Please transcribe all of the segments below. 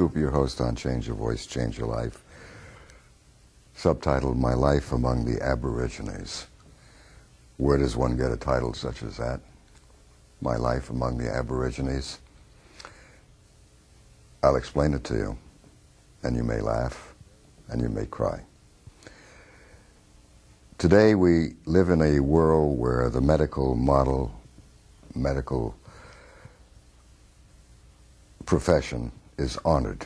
Cooper, your host on Change Your Voice, Change Your Life, subtitled My Life Among the Aborigines. Where does one get a title such as that? My Life Among the Aborigines? I'll explain it to you, and you may laugh, and you may cry. Today we live in a world where the medical model, medical profession is honored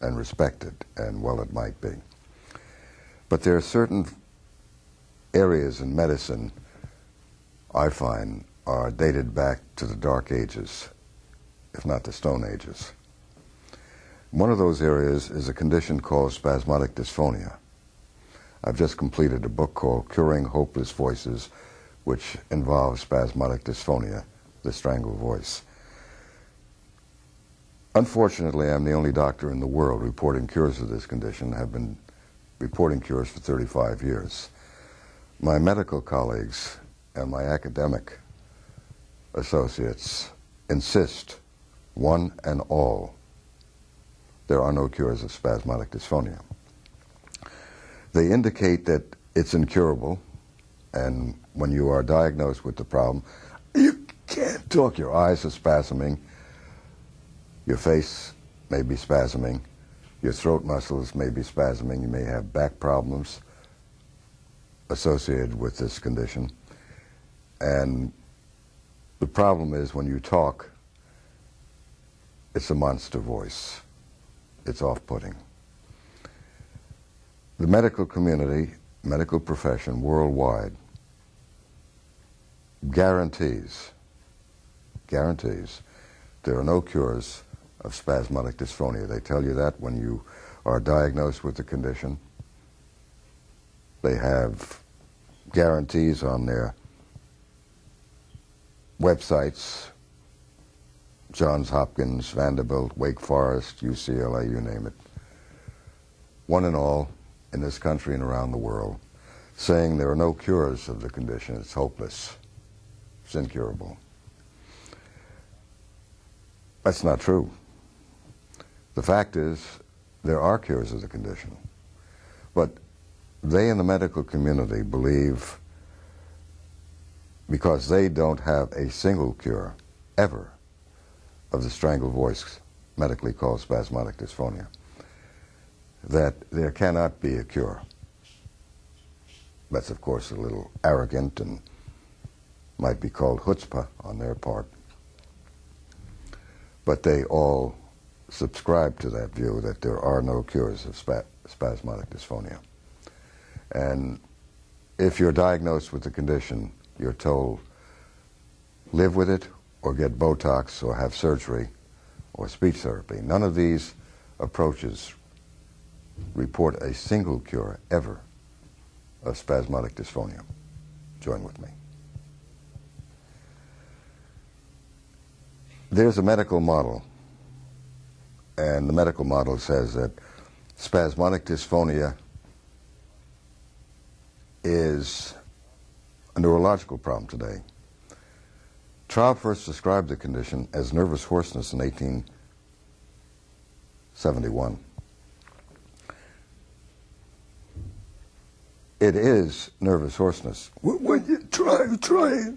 and respected, and well it might be. But there are certain areas in medicine I find are dated back to the Dark Ages, if not the Stone Ages. One of those areas is a condition called spasmodic dysphonia. I've just completed a book called Curing Hopeless Voices, which involves spasmodic dysphonia, the strangled voice. Unfortunately, I'm the only doctor in the world reporting cures of this condition. I've been reporting cures for 35 years. My medical colleagues and my academic associates insist, one and all, there are no cures of spasmodic dysphonia. They indicate that it's incurable, and when you are diagnosed with the problem, you can't talk, your eyes are spasming, your face may be spasming, your throat muscles may be spasming, you may have back problems associated with this condition. And the problem is when you talk, it's a monster voice. It's off-putting. The medical community, medical profession worldwide guarantees there are no cures of spasmodic dysphonia. They tell you that when you are diagnosed with the condition. They have guarantees on their websites, Johns Hopkins, Vanderbilt, Wake Forest, UCLA, you name it. One and all in this country and around the world, saying there are no cures of the condition. It's hopeless. It's incurable. That's not true. The fact is, there are cures of the condition. But they in the medical community believe, because they don't have a single cure, ever, of the strangled voice, medically called spasmodic dysphonia, that there cannot be a cure. That's, of course, a little arrogant and might be called chutzpah on their part. But they all subscribe to that view that there are no cures of spasmodic dysphonia. And if you're diagnosed with the condition, you're told, live with it or get Botox or have surgery or speech therapy. None of these approaches report a single cure ever of spasmodic dysphonia. Join with me. There's a medical model, and the medical model says that spasmodic dysphonia is a neurological problem today. Traub first described the condition as nervous hoarseness in 1871. It is nervous hoarseness. When you try it.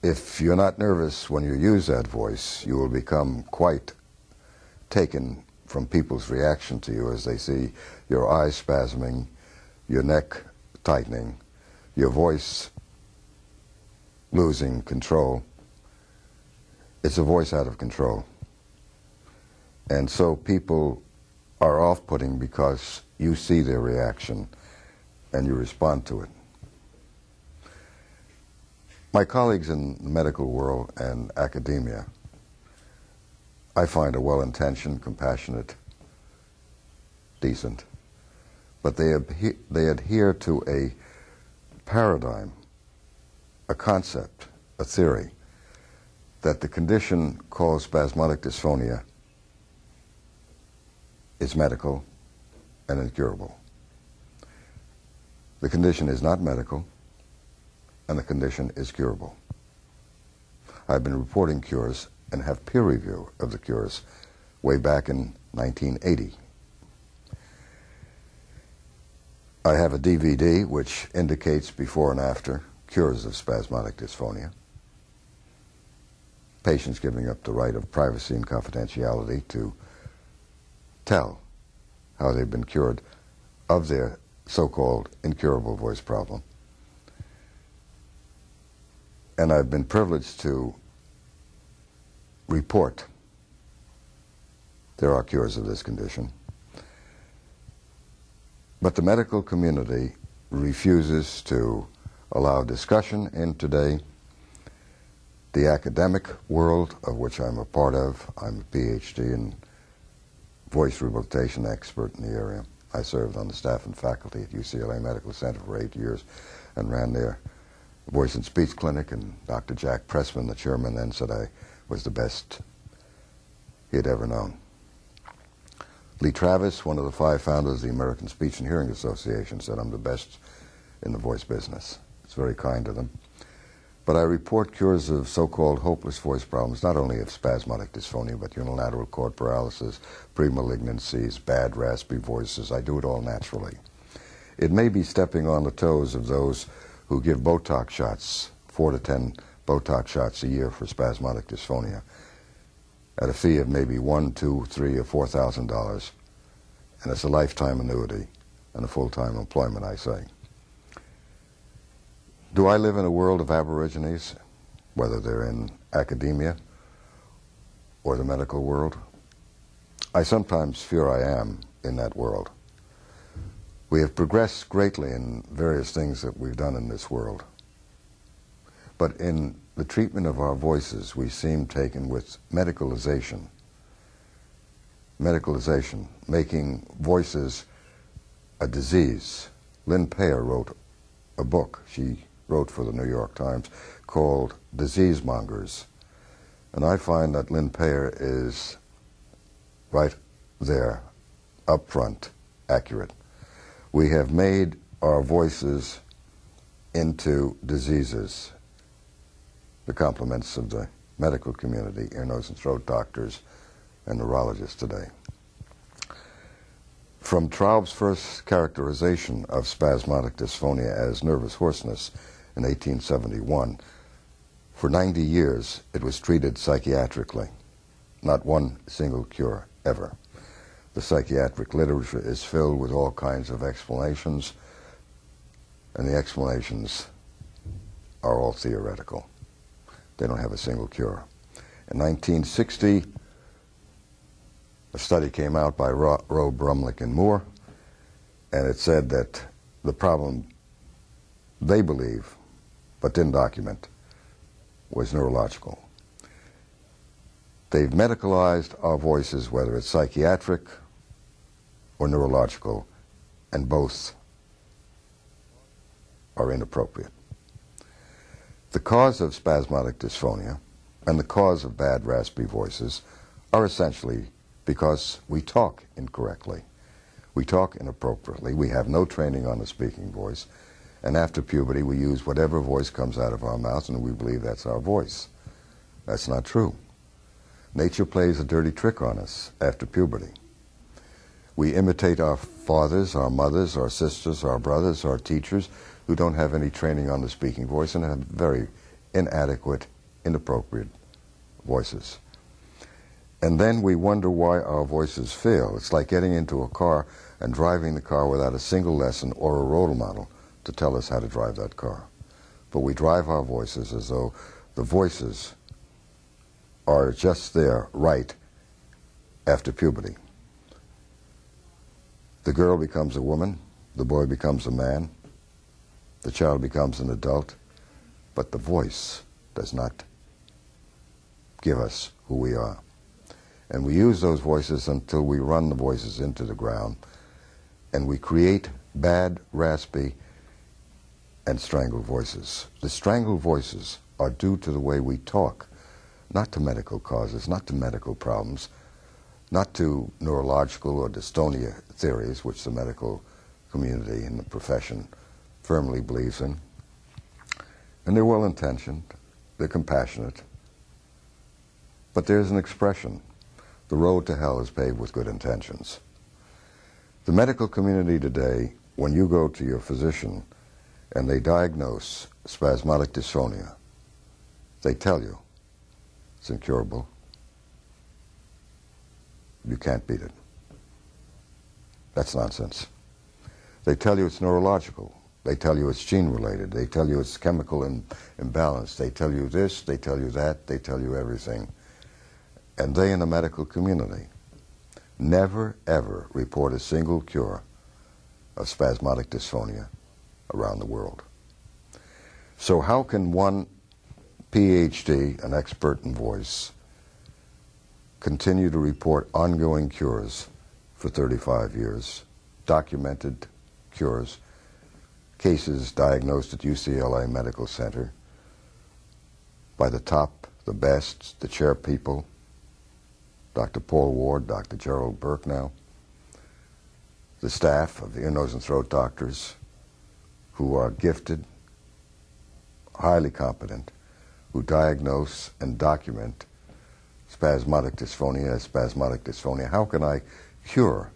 If you're not nervous when you use that voice, you will become quite taken from people's reaction to you as they see your eyes spasming, your neck tightening, your voice losing control. It's a voice out of control. And so people are off-putting because you see their reaction and you respond to it. My colleagues in the medical world and academia, I find, are well-intentioned, compassionate, decent, but they adhere to a paradigm, a concept, a theory, that the condition called spasmodic dysphonia is medical and incurable. The condition is not medical, and the condition is curable. I've been reporting cures and have peer review of the cures way back in 1980. I have a DVD which indicates before and after cures of spasmodic dysphonia. Patients giving up the right of privacy and confidentiality to tell how they've been cured of their so-called incurable voice problem. And I've been privileged to report there are cures of this condition. But the medical community refuses to allow discussion in today. The academic world, of which I'm a part of, I'm a PhD in voice rehabilitation expert in the area. I served on the staff and faculty at UCLA Medical Center for 8 years and ran their voice and speech clinic, and Dr. Jack Pressman, the chairman, then said I was the best he had ever known. Lee Travis, one of the 5 founders of the American Speech and Hearing Association, said I'm the best in the voice business. It's very kind of them. But I report cures of so-called hopeless voice problems, not only of spasmodic dysphonia, but unilateral cord paralysis, pre-malignancies, bad raspy voices. I do it all naturally. It may be stepping on the toes of those who give Botox shots, 4 to 10 Botox shots a year for spasmodic dysphonia, at a fee of maybe $1,000, $2,000, $3,000 or $4,000, and it's a lifetime annuity and a full-time employment, I say. Do I live in a world of Aborigines, whether they're in academia or the medical world? I sometimes fear I am in that world. We have progressed greatly in various things that we've done in this world. But in the treatment of our voices, we seem taken with medicalization. Medicalization, making voices a disease. Lynn Payer wrote a book, she wrote for the New York Times, called Disease Mongers. And I find that Lynn Payer is right there, up front, accurate. We have made our voices into diseases. The compliments of the medical community, ear, nose, and throat doctors, and neurologists today. From Traub's first characterization of spasmodic dysphonia as nervous hoarseness in 1871, for 90 years it was treated psychiatrically. Not one single cure, ever. The psychiatric literature is filled with all kinds of explanations, and the explanations are all theoretical. They don't have a single cure. In 1960, a study came out by Roe, Brumlick, and Moore, and it said that the problem they believe, but didn't document, was neurological. They've medicalized our voices, whether it's psychiatric or neurological, and both are inappropriate. The cause of spasmodic dysphonia and the cause of bad raspy voices are essentially because we talk incorrectly. We talk inappropriately. We have no training on the speaking voice. And after puberty, we use whatever voice comes out of our mouth, and we believe that's our voice. That's not true. Nature plays a dirty trick on us after puberty. We imitate our fathers, our mothers, our sisters, our brothers, our teachers, who don't have any training on the speaking voice and have very inadequate, inappropriate voices. And then we wonder why our voices fail. It's like getting into a car and driving the car without a single lesson or a role model to tell us how to drive that car. But we drive our voices as though the voices are just there, right, after puberty. The girl becomes a woman, the boy becomes a man, the child becomes an adult, but the voice does not give us who we are. And we use those voices until we run the voices into the ground, and we create bad, raspy, and strangled voices. The strangled voices are due to the way we talk, not to medical causes, not to medical problems, not to neurological or dystonia theories, which the medical community and the profession firmly believes in. And they're well-intentioned, they're compassionate, but there's an expression. The road to hell is paved with good intentions. The medical community today, when you go to your physician and they diagnose spasmodic dysphonia, they tell you it's incurable. You can't beat it. That's nonsense. They tell you it's neurological. They tell you it's gene-related. They tell you it's chemical imbalance. They tell you this, they tell you that, they tell you everything. And they in the medical community never, ever report a single cure of spasmodic dysphonia around the world. So how can one PhD, an expert in voice, continue to report ongoing cures for 35 years, documented cures, cases diagnosed at UCLA Medical Center by the top, the best, the chair people, Dr. Paul Ward, Dr. Gerald Burke now, the staff of the ear, nose, and throat doctors who are gifted, highly competent, who diagnose and document spasmodic dysphonia as spasmodic dysphonia. How can I cure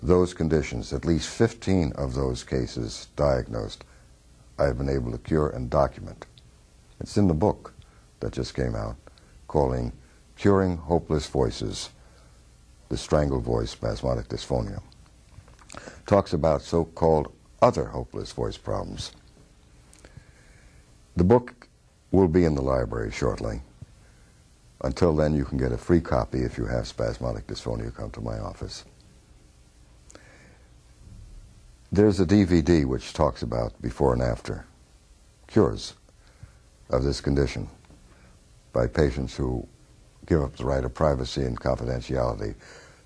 those conditions? At least 15 of those cases diagnosed, I have been able to cure and document. It's in the book that just came out, calling Curing Hopeless Voices, the Strangled Voice Spasmodic Dysphonia. Talks about so-called other hopeless voice problems. The book will be in the library shortly. Until then, you can get a free copy if you have spasmodic dysphonia. Come to my office. There's a DVD which talks about before and after cures of this condition by patients who give up the right of privacy and confidentiality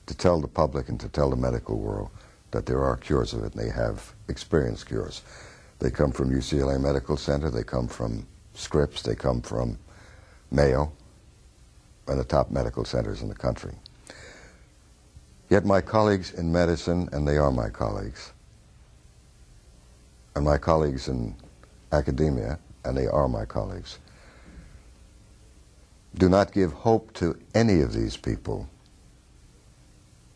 to tell the public and to tell the medical world that there are cures of it, and they have experienced cures. They come from UCLA Medical Center, they come from Scripps, they come from Mayo, and the top medical centers in the country. Yet my colleagues in medicine, and they are my colleagues, and my colleagues in academia, and they are my colleagues, do not give hope to any of these people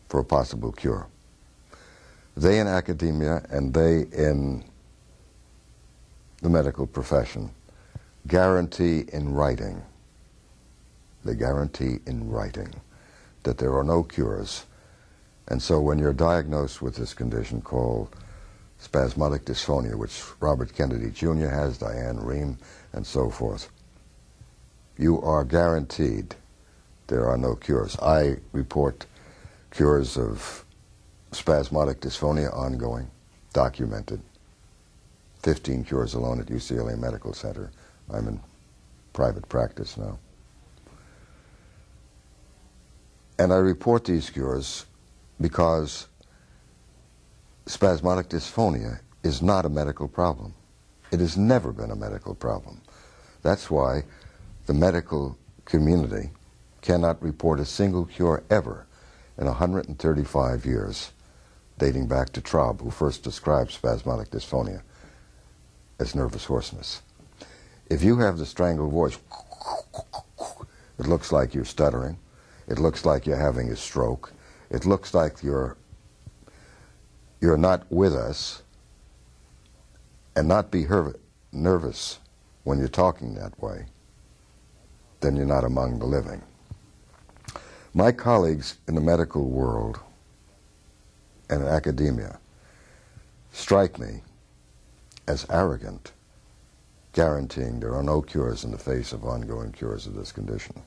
for a possible cure. They in academia and they in the medical profession guarantee in writing, they guarantee in writing that there are no cures. And so when you're diagnosed with this condition called spasmodic dysphonia, which Robert Kennedy Jr. has, Diane Rehm, and so forth, you are guaranteed there are no cures. I report cures of spasmodic dysphonia ongoing, documented. 15 cures alone at UCLA Medical Center. I'm in private practice now. And I report these cures because spasmodic dysphonia is not a medical problem. It has never been a medical problem. That's why the medical community cannot report a single cure ever in 135 years, dating back to Traub, who first described spasmodic dysphonia as nervous hoarseness. If you have the strangled voice, it looks like you're stuttering. It looks like you're having a stroke. It looks like you're not with us, and not be nervous when you're talking that way, then you're not among the living. My colleagues in the medical world and in academia strike me as arrogant, guaranteeing there are no cures in the face of ongoing cures of this condition.